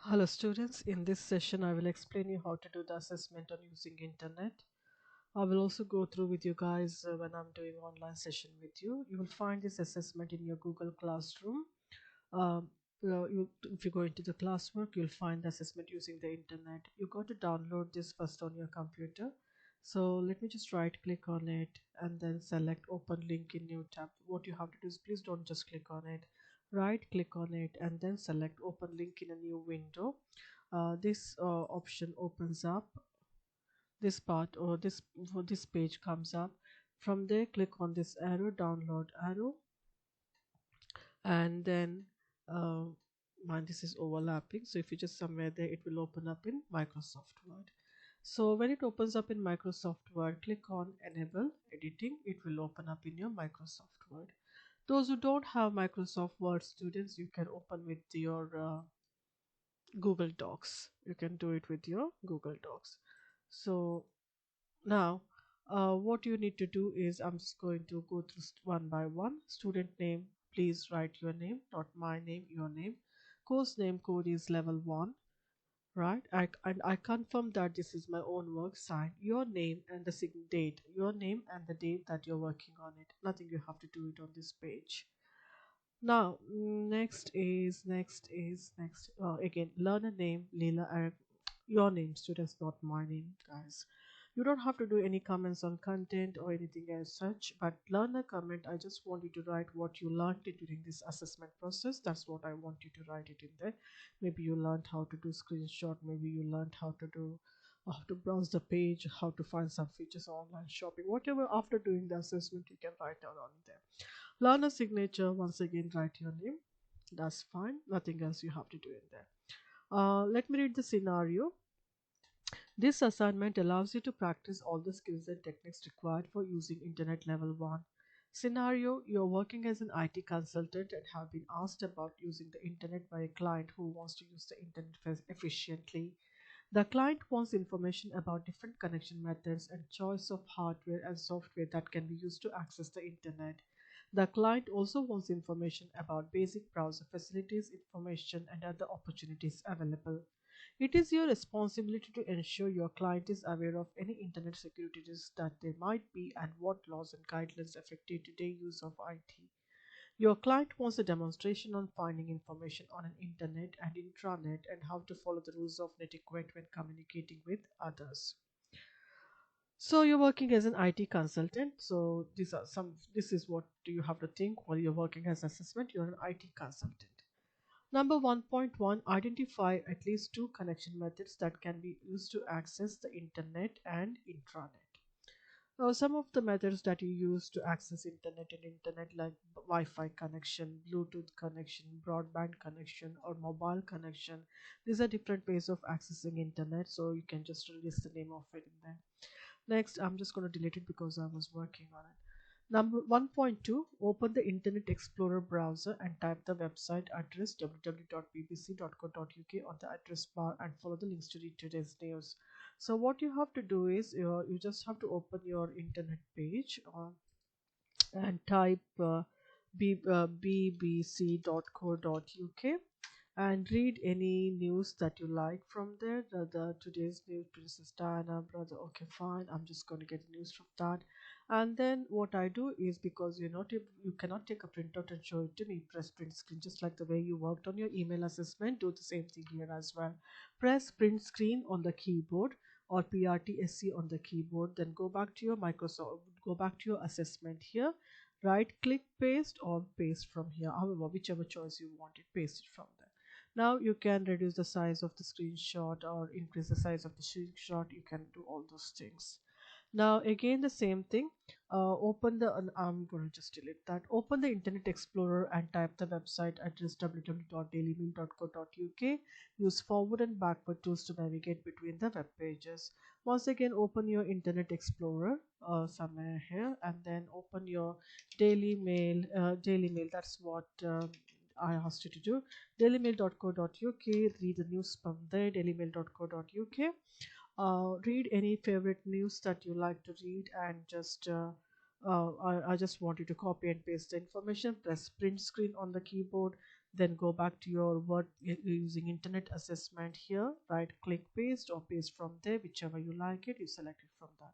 Hello students, in this session I will explain you how to do the assessment on using internet. I will also go through with you guys when I'm doing online session with you. You will find this assessment in your Google Classroom. Um, if you go into the classwork, you'll find the assessment using the internet. You got to download this first on your computer. So let me just right click on it and then select open link in new tab. What you have to do is please don't just click on it. Right click on it and then select open link in a new window. This option opens up this part or this page comes up. From there click on this arrow, download arrow, and then uh, mine this is overlapping, so if you just somewhere there it will open up in Microsoft Word. So when it opens up in Microsoft Word, click on enable editing. It will open up in your Microsoft Word. Those who don't have Microsoft Word, students, you can open with your Google Docs. You can do it with your Google Docs. So now what you need to do is I'm just going to go through one by one. Student name, please write your name, not my name, your name. Course name code is level 1, right? And I confirm that this is my own work. Sign your name and the date, your name and the date that you're working on it. Nothing you have to do it on this page. Now next again, learner name Leela, your name, students, not my name, guys. You don't have to do any comments on content or anything as such, but learner comment, I just want you to write what you learned during this assessment process. That's what I want you to write it in there. Maybe you learned how to do screenshot, maybe you learned how to browse the page, how to find some features online shopping, whatever. After doing the assessment you can write down on there. Learner signature, once again write your name. That's fine, nothing else you have to do in there. Let me read the scenario. This assignment allows you to practice all the skills and techniques required for using Internet Level 1. Scenario: you're working as an IT consultant and have been asked about using the internet by a client who wants to use the internet efficiently. The client wants information about different connection methods and choice of hardware and software that can be used to access the internet. The client also wants information about basic browser facilities, information, and other opportunities available. It is your responsibility to ensure your client is aware of any internet security risks that there might be and what laws and guidelines affect day-to-day use of IT. Your client wants a demonstration on finding information on an internet and intranet and how to follow the rules of etiquette when communicating with others. So you're working as an IT consultant. So this is what you have to think while you're working as assessment. You're an IT consultant. Number 1.1, identify at least two connection methods that can be used to access the internet and intranet. Now, some of the methods that you use to access internet and internet like Wi-Fi connection, Bluetooth connection, broadband connection, or mobile connection. These are different ways of accessing internet, so you can just release the name of it in there. Next, I'm just going to delete it because I was working on it. Number 1.2, open the Internet Explorer browser and type the website address www.bbc.co.uk on the address bar and follow the links to read today's news. So what you have to do is you just have to open your internet page and type bbc.co.uk and read any news that you like from there. The today's news, Princess Diana, brother. Okay, fine. I'm just going to get news from that. And then what I do is, because you cannot take a printout and show it to me, press print screen, just like the way you worked on your email assessment. Do the same thing here as well. Press print screen on the keyboard or PRTSC on the keyboard. Then go back to your Microsoft, go back to your assessment here. Right click, paste, or paste from here. However, whichever choice you want it, paste it from there. Now you can reduce the size of the screenshot or increase the size of the screenshot. You can do all those things. Now again the same thing. Open the I'm going to just delete that. Open the Internet Explorer and type the website address www.dailymail.co.uk. Use forward and backward tools to navigate between the web pages. Once again, open your Internet Explorer somewhere here, and then open your Daily Mail. Daily Mail. That's what. I asked you to do dailymail.co.uk. Read the news from there, dailymail.co.uk. Read any favorite news that you like to read, and I just want you to copy and paste the information. Press print screen on the keyboard. Then go back to your word using internet assessment here, right click paste or paste from there, whichever you like it, you select it from that.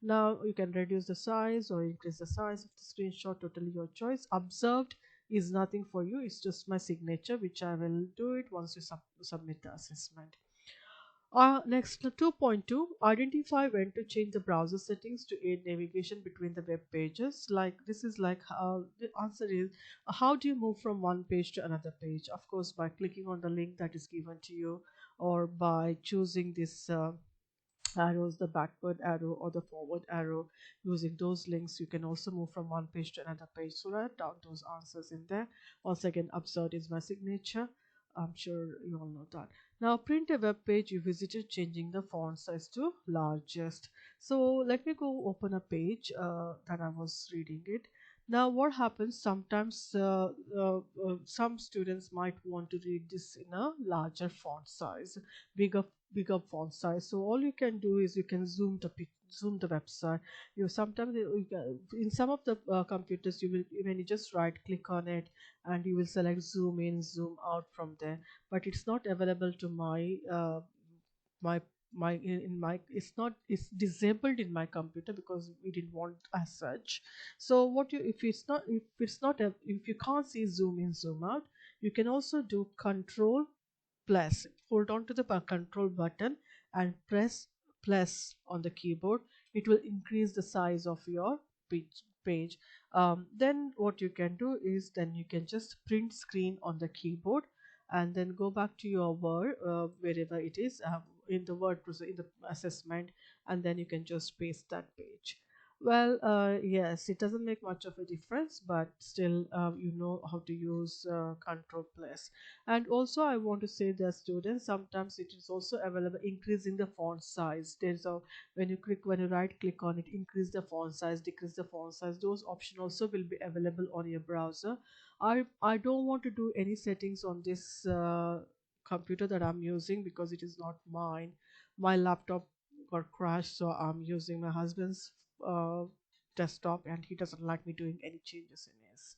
Now you can reduce the size or increase the size of the screenshot, totally your choice. Observed is nothing for you, it's just my signature, which I will do it once you submit the assessment. Next, 2.2, identify when to change the browser settings to aid navigation between the web pages. Like this is like how the answer is, how do you move from one page to another page? Of course, by clicking on the link that is given to you, or by choosing this arrows, the backward arrow or the forward arrow. Using those links, you can also move from one page to another page. So write down those answers in there. Once again, absurd is my signature. I'm sure you all know that. Now print a web page you visited, changing the font size to largest. So let me go open a page that I was reading it. Now what happens sometimes, some students might want to read this in a larger font size, bigger bigger font size. So all you can do is you can zoom the website. You sometimes in some of the computers, you will, when you just right click on it, and you will select zoom in zoom out from there. But it's not available to my my in my it's not, it's disabled in my computer because we didn't want as such. So what you, if you can't see zoom in zoom out, you can also do control plus, hold on to the control button and press plus on the keyboard. It will increase the size of your page. Then what you can do is, then you can just print screen on the keyboard, and then go back to your word, wherever it is, in the word in the assessment, and then you can just paste that page. Well, yes, it doesn't make much of a difference, but still, you know how to use control plus. And also I want to say that students, sometimes it is also available increasing the font size. There's a, when you right click on it, increase the font size, decrease the font size, those options also will be available on your browser. I don't want to do any settings on this computer that I'm using, because it is not mine. My laptop got crashed, so I'm using my husband's uh, desktop, and he doesn't like me doing any changes in his.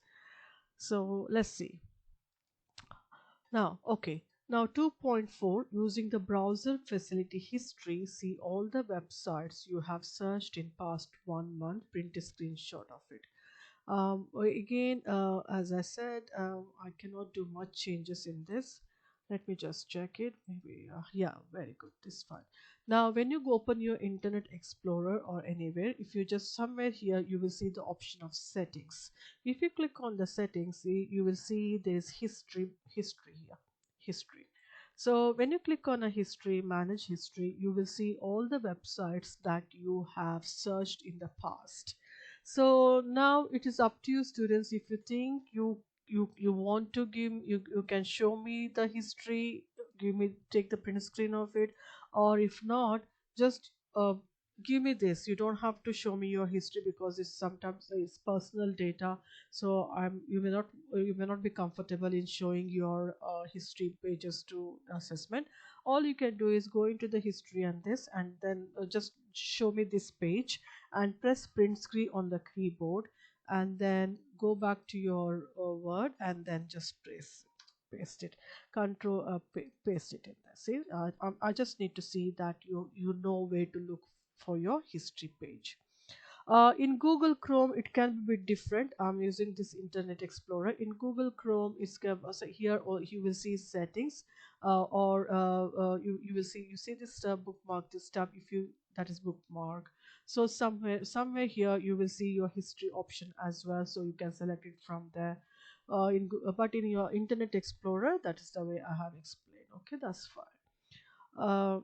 So let's see. Now, okay. Now 2.4, using the browser facility history, see all the websites you have searched in past 1 month, print a screenshot of it. Again, as I said, I cannot do much changes in this. Let me just check it. Maybe, yeah, very good. This is fine. Now, when you go open your Internet Explorer or anywhere, if you just somewhere here, you will see the option of settings. If you click on the settings, you will see there is history here, history. So when you click on a history, manage history, you will see all the websites that you have searched in the past. So now it is up to you, students. If you think you want to give, you can show me the history, give me, take the print screen of it, or if not, just give me this. You don't have to show me your history, because it's sometimes it's personal data. So you may not be comfortable in showing your history pages to assessment. All you can do is go into the history and this, and then just show me this page, and press print screen on the keyboard, and then go back to your word, and then just press paste it, control paste it in there. See, I just need to see that you know where to look for your history page. In Google Chrome, it can be different. I'm using this Internet Explorer. In Google Chrome, so here, or you will see settings, you will see, you see this bookmark, this tab. If you, that is bookmark. So somewhere here you will see your history option as well. So you can select it from there. But in your Internet Explorer, that is the way I have explained. Okay, that's fine. Uh,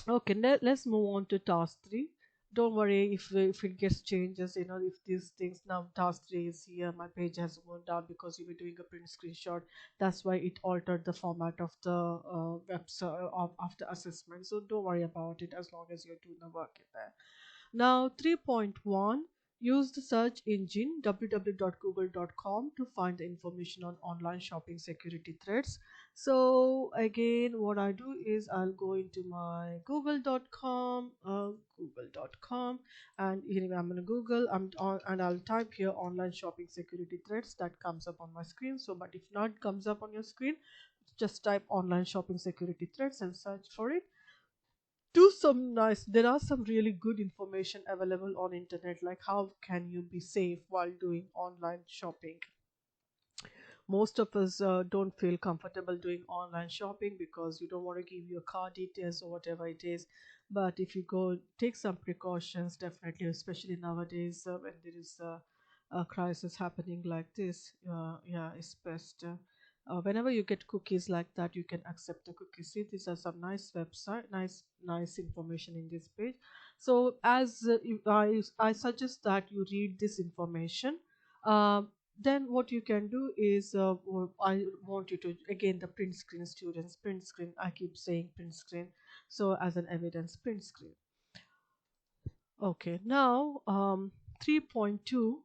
Okay, let's move on to task 3. Don't worry if it gets changes, if these things, now task 3 is here, my page has gone down because you were doing a print screenshot. That's why it altered the format of the website of the assessment. So don't worry about it, as long as you're doing the work in there. Now 3.1, Use the search engine www.google.com to find the information on online shopping security threats. So again, what I do is I'll go into my google.com, and here I'm gonna Google. I'm on, and I'll type here online shopping security threats. That comes up on my screen. So, but if not comes up on your screen, just type online shopping security threats and search for it. Do some nice, there are some really good information available on internet, like how can you be safe while doing online shopping. Most of us don't feel comfortable doing online shopping because you don't want to give your card details or whatever it is. But if you go take some precautions, definitely, especially nowadays when there is a crisis happening like this, yeah, it's best. Whenever you get cookies like that, you can accept the cookies. See, these are some nice website, nice information in this page. So as I suggest that you read this information. Um then what you can do is I want you to, again, the print screen, students, print screen, I keep saying print screen, so as an evidence, print screen. Okay, now 3.2,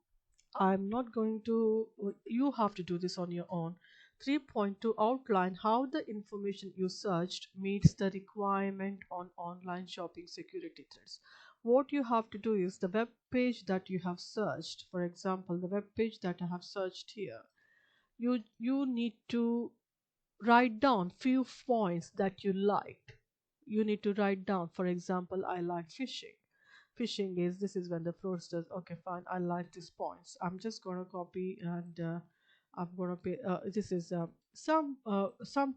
I'm not going to, you have to do this on your own. 3.2, outline how the information you searched meets the requirement on online shopping security threats. What you have to do is the web page that you have searched, for example, the web page that I have searched here, you need to write down few points that you liked. You need to write down, for example, I like fishing. Fishing is, this is when the fraudsters, okay, fine, I like these points, I'm just going to copy, and I'm going to pay, this is some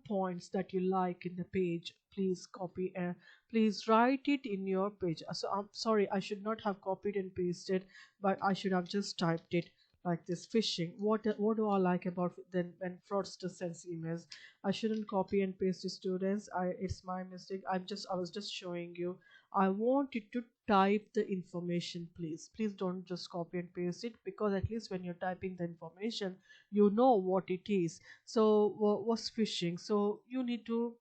points that you like in the page, please copy and please write it in your page. So I'm sorry, I should not have copied and pasted, but I should have just typed it like this. Fishing, what do I like about, then when fraudster sends emails, I shouldn't copy and paste to students. It's my mistake. I was just showing you. I want you to type the information, please. Please don't just copy and paste it, because at least when you're typing the information, you know what it is. So what's phishing? So you need to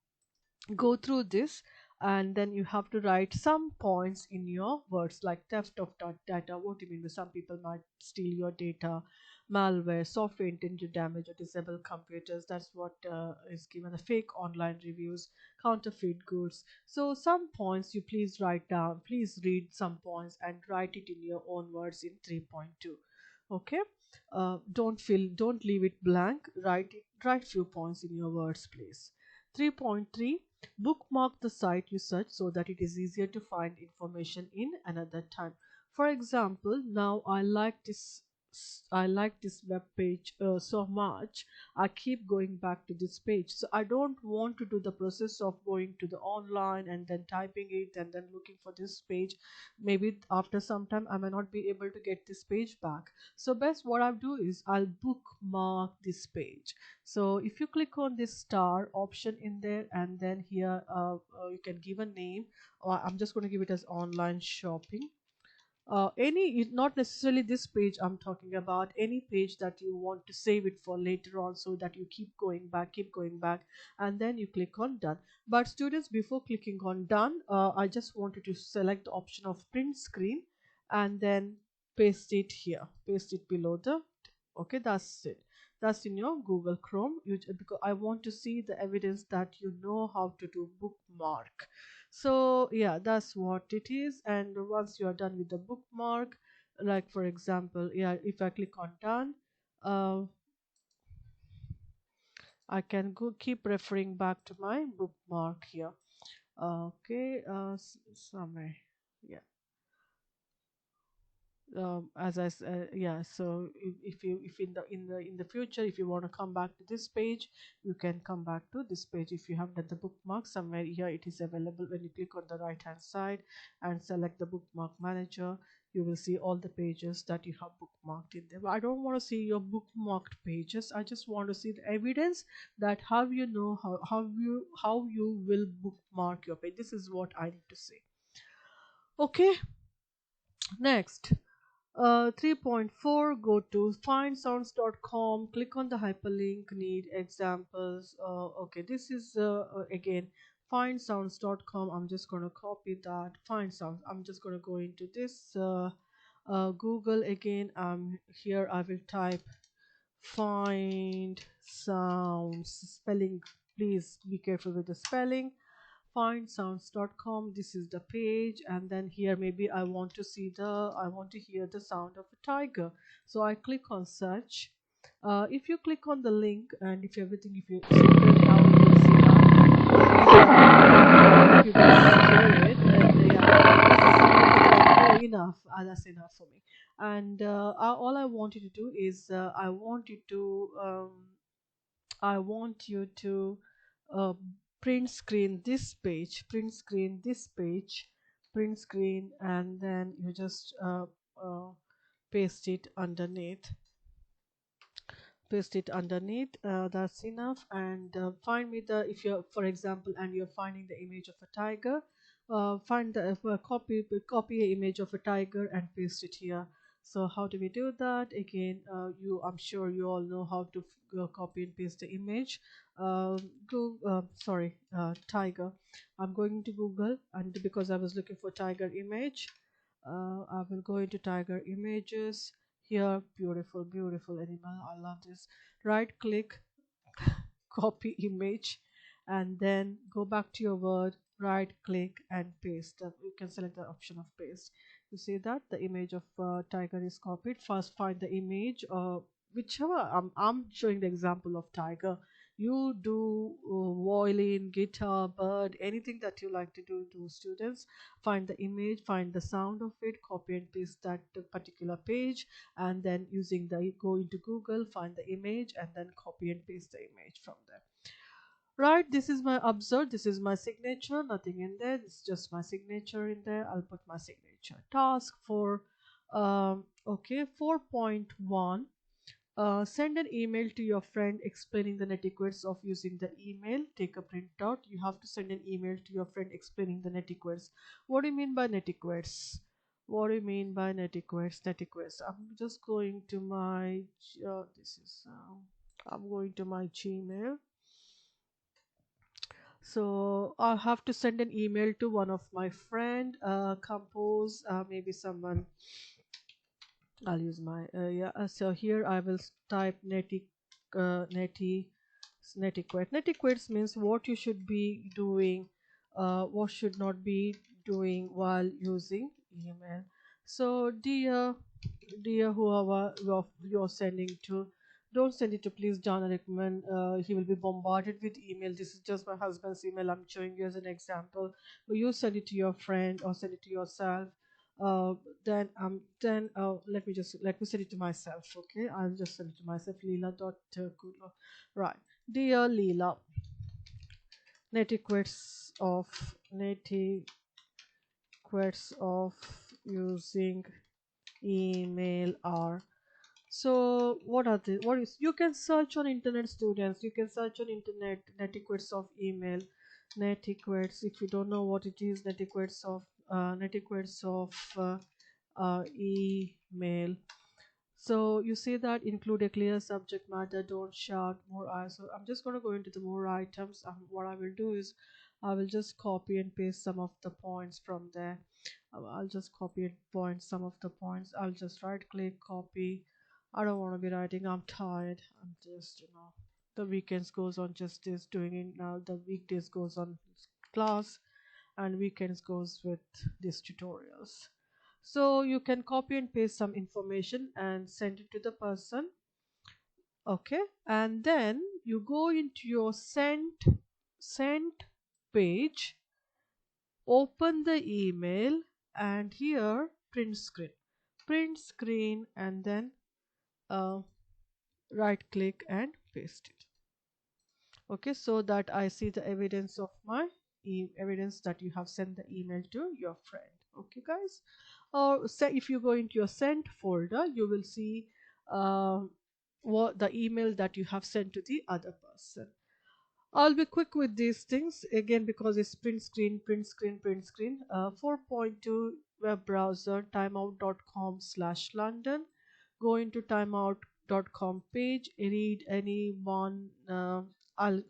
go through this, and then you have to write some points in your words, like theft of data. What do you mean by, some people might steal your data, malware, software intended to damage or disable computers, that's what is given, the fake online reviews, counterfeit goods. So some points you please write down, please read some points and write it in your own words in 3.2. Okay, don't leave it blank, write few points in your words, please. 3.3, bookmark the site you search so that it is easier to find information in another time. For example, now I like this web page so much, I keep going back to this page. So I don't want to do the process of going to the online and then typing it and then looking for this page. Maybe after some time I may not be able to get this page back. So best what I'll do is I'll bookmark this page. So if you click on this star option in there, and then here you can give a name, or I'm just going to give it as online shopping. Not necessarily this page, I'm talking about any page that you want to save it for later on, so that you keep going back, and then you click on done. But students, before clicking on done, I just wanted to select the option of print screen, and then paste it here, paste it below the, okay, that's it. That's in your Google Chrome. Because I want to see the evidence that you know how to do bookmark. So yeah, that's what it is. And once you are done with the bookmark, like for example, yeah, if I click on done, uh, I can go keep referring back to my bookmark here. Okay, somewhere, yeah. Yeah, so if in the future, if you want to come back to this page, you can come back to this page. If you have done the bookmark, somewhere here it is available. When you click on the right hand side and select the bookmark manager, you will see all the pages that you have bookmarked in there. But I don't want to see your bookmarked pages, I just want to see the evidence that how you know how you will bookmark your page. This is what I need to say. Okay, next. 3.4, go to findsounds.com, click on the hyperlink, need examples. Okay, this is again findsounds.com. I'm just going to copy that. Find sounds, I'm just going to go into this Google again. Here I will type find sounds spelling. Please be careful with the spelling. Findsounds.com, this is the page, and then here maybe I want to hear the sound of a tiger, so I click on search. If you click on the link, and if you scroll down, you will see that you guys hear it, and yeah, that's the sound of a tiger. Oh, enough. That's enough for me. And all I want you to do is I want you to uh, print screen this page, print screen, and then you just paste it underneath. Paste it underneath. That's enough. And find me the if you're for example, and you're finding the image of a tiger. Find the copy a image of a tiger and paste it here. So how do we do that? Again, I'm sure you all know how to copy and paste the image. Go sorry Tiger. I'm going to Google, and because I was looking for tiger image, I will go into tiger images. Here, beautiful animal, I love this. Right click, copy image, and then go back to your word, right click and paste. You can select the option of paste. You see that the image of tiger is copied. First find the image, whichever. I'm showing the example of tiger. You do violin, guitar, bird, anything that you like to do to students. Find the image, find the sound of it, copy and paste that particular page, and then using the go into Google, find the image, and then copy and paste the image from there. Right, this is my observe, this is my signature, nothing in there, this is just my signature in there. I'll put my signature. Task for okay, 4.1. Send an email to your friend explaining the netiquettes of using the email. Take a printout. You have to send an email to your friend explaining the netiquettes. What do you mean by netiquettes? What do you mean by netiquettes? Netiquettes. I'm just going to my this is I'm going to my Gmail. So I have to send an email to one of my friend. Compose maybe someone. I'll use my yeah. So here I will type neti netiquette. Netiquettes means what you should be doing, what should not be doing while using email. So dear whoever you're sending to, don't send it to please John Rickman. He will be bombarded with email. This is just my husband's email. I'm showing you as an example. But you send it to your friend or send it to yourself. Uh, let me send it to myself. Okay, I'll just send it to myself. Leela dot right. Dear Leela, netiquettes of using email are. So what are the what is you can search on internet, students. You can search on internet netiquettes of email. Netiquettes, if you don't know what it is, netiquettes of email. So you see that include a clear subject matter, don't shout, more eyes. So I'm just going to go into the more items. What I will do is I will just copy and paste some of the points from there. I'll just copy and point some of the points. I'll just right click, copy. I don't want to be writing. I'm tired. I'm just, the weekends goes on just this doing it now. The weekdays goes on class, and weekends goes with these tutorials. So you can copy and paste some information and send it to the person. Okay, and then you go into your sent page, open the email, and here print screen, and then uh, right click and paste it. Okay, so that I see the evidence of my evidence that you have sent the email to your friend. Okay, guys. Or say if you go into your sent folder, you will see what the email that you have sent to the other person. I'll be quick with these things again because it's print screen. 4.2 web browser timeout.com/London. Go into timeout.com page. Read any one. I'll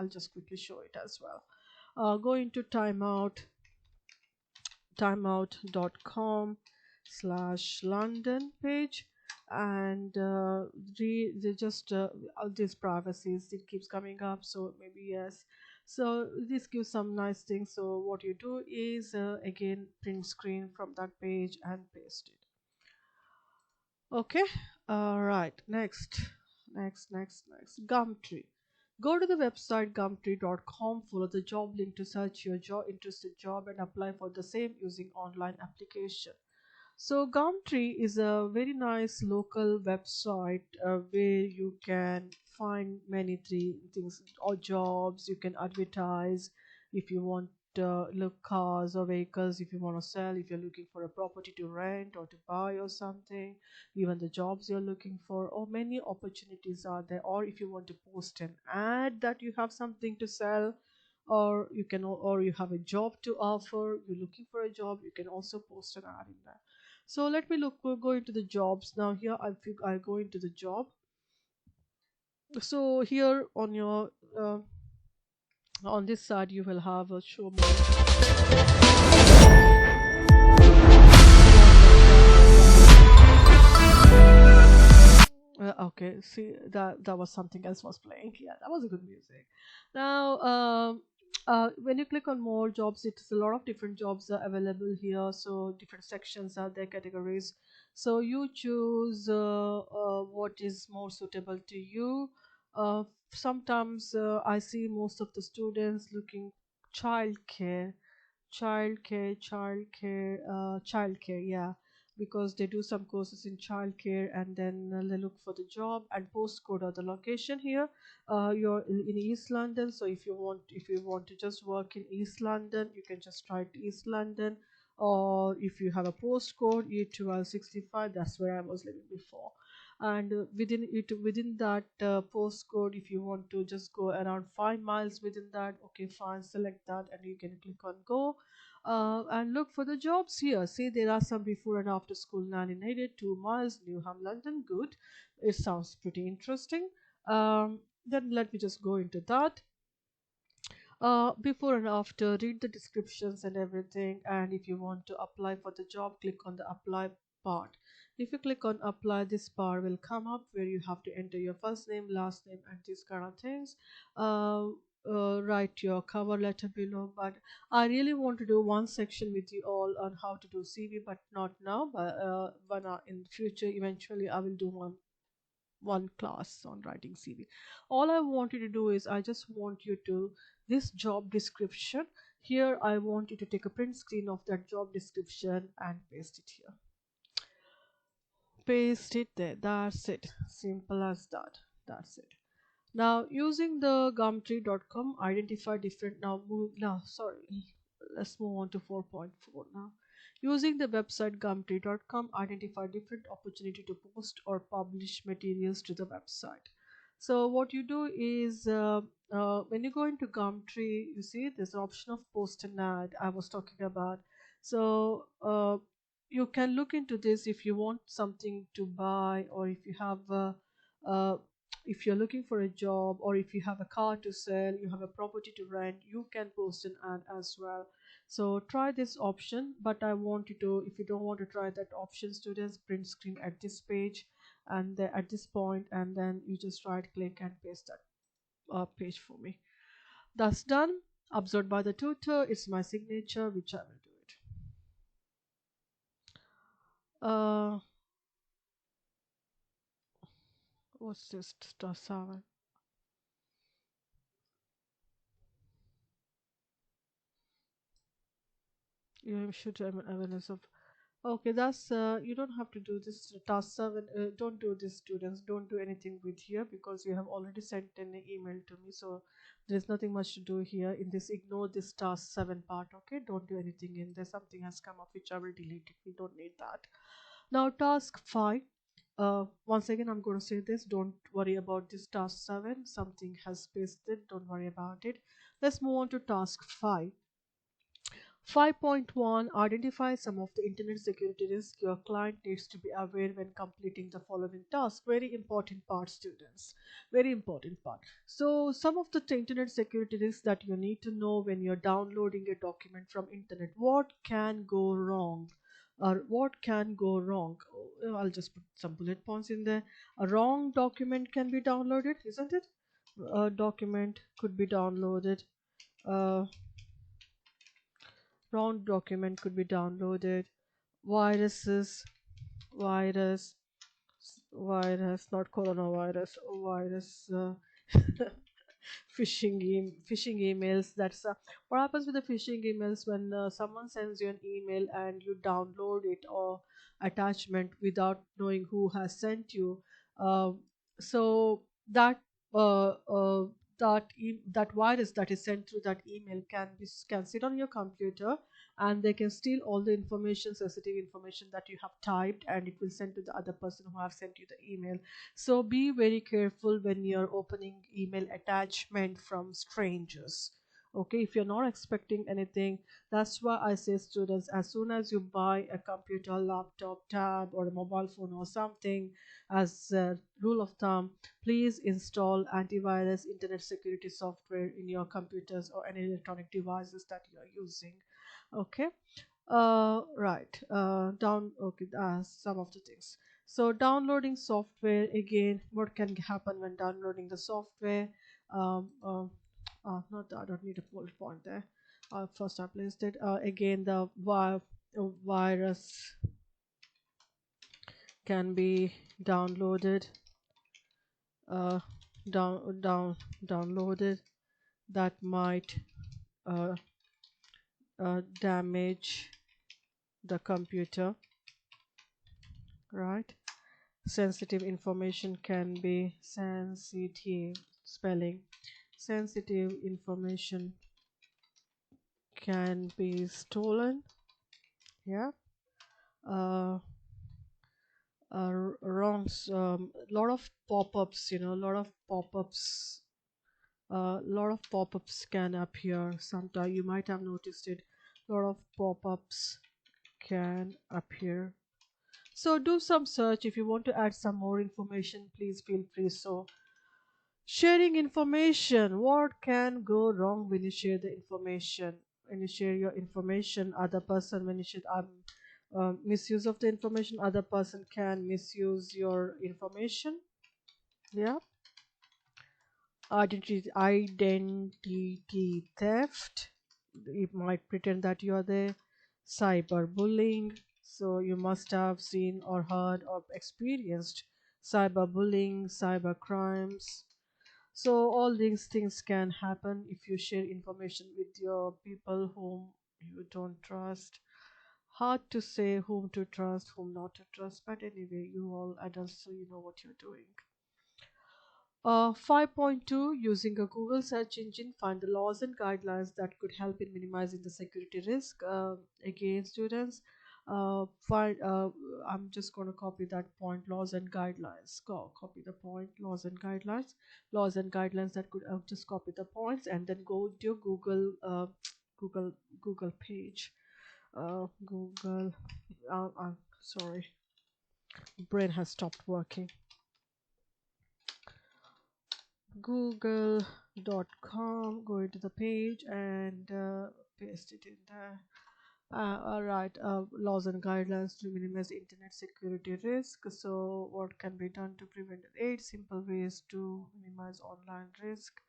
just quickly show it as well. Go into timeout.com. London page, and they just all these privacies it keeps coming up, so maybe yes. So this gives some nice things. So what you do is again print screen from that page and paste it. Okay. All right. Next. Gumtree. Go to the website gumtree.com, follow the job link to search your interested job and apply for the same using online application. So Gumtree is a very nice local website where you can find many three things or jobs. You can advertise if you want look cars or vehicles, if you want to sell, if you're looking for a property to rent or to buy or something, even the jobs you're looking for, or many opportunities are there. Or if you want to post an ad that you have something to sell, or you have a job to offer, you're looking for a job, you can also post an ad in there. So let me look. We'll go into the jobs now. Here, I'll go into the job. So here on this side, you will have a show more. Okay, see that was something else was playing. Yeah, that was a good music. Now, when you click on more jobs, it's a lot of different jobs are available here. So different sections are there, categories. So you choose what is more suitable to you. Uh, Sometimes I see most of the students looking childcare, childcare, yeah, because they do some courses in childcare and then they look for the job and postcode or the location here. You're in East London, so if you want to just work in East London, you can just write East London. Or if you have a postcode E1265, that's where I was living before. And within that postcode, if you want to just go around 5 miles within that, okay, fine, select that and you can click on go and look for the jobs here. See, there are some before and after school nanny needed, 2 miles, Newham, London. Good. It sounds pretty interesting. Then let me just go into that. Before and after, read the descriptions and everything. And if you want to apply for the job, click on the apply part. If you click on apply, this bar will come up where you have to enter your first name, last name, and these kind of things. Uh, Write your cover letter below. But I really want to do one section with you all on how to do CV, but not now. But in future, eventually, I will do one class on writing CV. All I want you to do is I just want you to this job description here. I want you to take a print screen of that job description and paste it here. Paste it there. That's it. Simple as that. That's it. Now using the gumtree.com, identify different now sorry. Let's move on to 4.4 now. Using the website gumtree.com, identify different opportunity to post or publish materials to the website. So what you do is when you go into Gumtree, you see there's an option of post an ad I was talking about. So you can look into this if you want something to buy, or if you have uh, if you're looking for a job, or if you have a car to sell, you have a property to rent, you can post an ad as well. So try this option, but I want you to, if you don't want to try that option, students, print screen at this page and at this point, and then you just right click and paste that page for me. That's done. Observed by the tutor, it's my signature, which I will do it. uh what's this star 7? You should have an awareness of. Okay, that's you don't have to do this task 7. Don't do this, students. Don't do anything with here because you have already sent an email to me. So there's nothing much to do here in this. Ignore this task 7 part. Okay, don't do anything in there. Something has come up which I will delete it. We don't need that. Now task 5. Once again, I'm going to say this. Don't worry about this task 7. Something has pasted. Don't worry about it. Let's move on to task 5. 5.1, identify some of the internet security risks your client needs to be aware when completing the following task. Very important part, students. Very important part. So some of the internet security risks that you need to know when you're downloading a document from internet. What can go wrong? or what can go wrong? I'll just put some bullet points in there. A wrong document can be downloaded, isn't it? A document could be downloaded. Uh, Wrong document could be downloaded. Viruses, virus, virus, not coronavirus, virus. Phishing emails. That's what happens with the phishing emails when someone sends you an email and you download it or attachment without knowing who has sent you. um, so that uh, uh, that virus that is sent through that email can sit on your computer, and they can steal all the information, sensitive information that you have typed, and it will send to the other person who have sent you the email. So be very careful when you're opening email attachment from strangers. Okay, if you're not expecting anything, that's why I say, students, as soon as you buy a computer, laptop, tab, or a mobile phone or something, as a rule of thumb, please install antivirus internet security software in your computers or any electronic devices that you are using. Okay. Right. Down. Okay. Some of the things. So downloading software again. What can happen when downloading the software? Um. Um. Not. I don't need a bullet point there. First I placed it. Again, the virus can be downloaded. Uh. Downloaded. That might uh, damage the computer. Right. Sensitive information can be sensitive, spelling, sensitive information can be stolen. Yeah. uh, Wrong. Lot of pop-ups, lot of pop-ups, lot of pop-ups can appear sometime. You might have noticed it. Lot of pop-ups can appear. So do some search. If you want to add some more information, please feel free. So sharing information, what can go wrong when you share the information? When you share your information, other person, when you should misuse of the information, other person can misuse your information. Yeah. Identity theft. It might pretend that you are there. Cyberbullying. So you must have seen or heard or experienced cyberbullying, cyber crimes. So all these things can happen if you share information with your people whom you don't trust. Hard to say whom to trust, whom not to trust, but anyway, you all adults, so you know what you're doing. 5.2, using a Google search engine, find the laws and guidelines that could help in minimizing the security risk. Again, students, find. I'm just going to copy that point. Laws and guidelines. Copy the point. Laws and guidelines. Laws and guidelines that could just copy the points and then go to your Google Google Google page. Google. Sorry, brain has stopped working. Google.com, go into the page and paste it in there. All right, laws and guidelines to minimize internet security risk. So what can be done to prevent it? 8 simple ways to minimize online risk.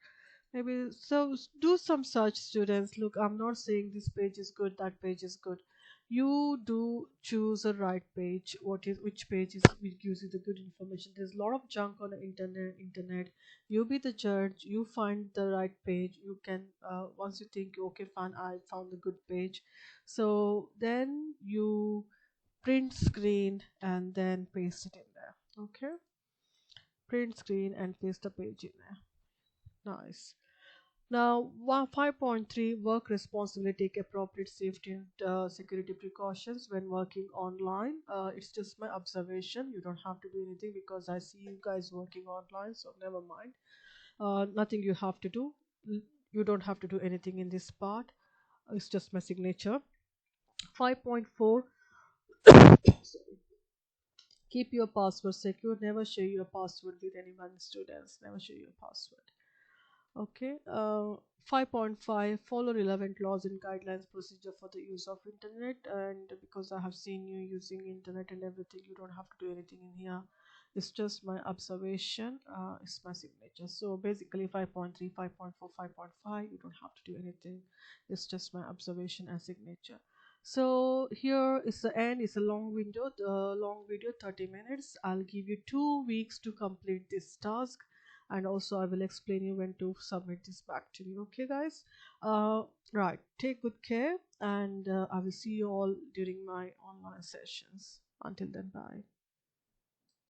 Maybe so do some search, students. Look, I'm not saying this page is good, that page is good. You do choose a right page. Which page is will gives you the good information. There's a lot of junk on the internet. You be the judge. You find the right page. You can once you think, okay, fine, I found the good page. So then you print screen and then paste it in there. Okay, print screen and paste the page in there. Nice. Now, 5.3, work responsibly, take appropriate safety and security precautions when working online. It's just my observation. You don't have to do anything because I see you guys working online, so never mind. Nothing you have to do. You don't have to do anything in this part. It's just my signature. 5.4, keep your password secure. Never share your password with anyone, students. Never share your password. Okay. 5.5, follow relevant laws and guidelines procedure for the use of internet. And because I have seen you using internet and everything, you don't have to do anything in here. It's just my observation. It's my signature. So basically 5.3, 5.4, 5.5, you don't have to do anything. It's just my observation and signature. So here is the end. It's a long window, the long video, 30 minutes. I'll give you 2 weeks to complete this task, and also I will explain you when to submit this back to me. Okay, guys. uh right, take good care, and I will see you all during my online sessions. Until then, bye.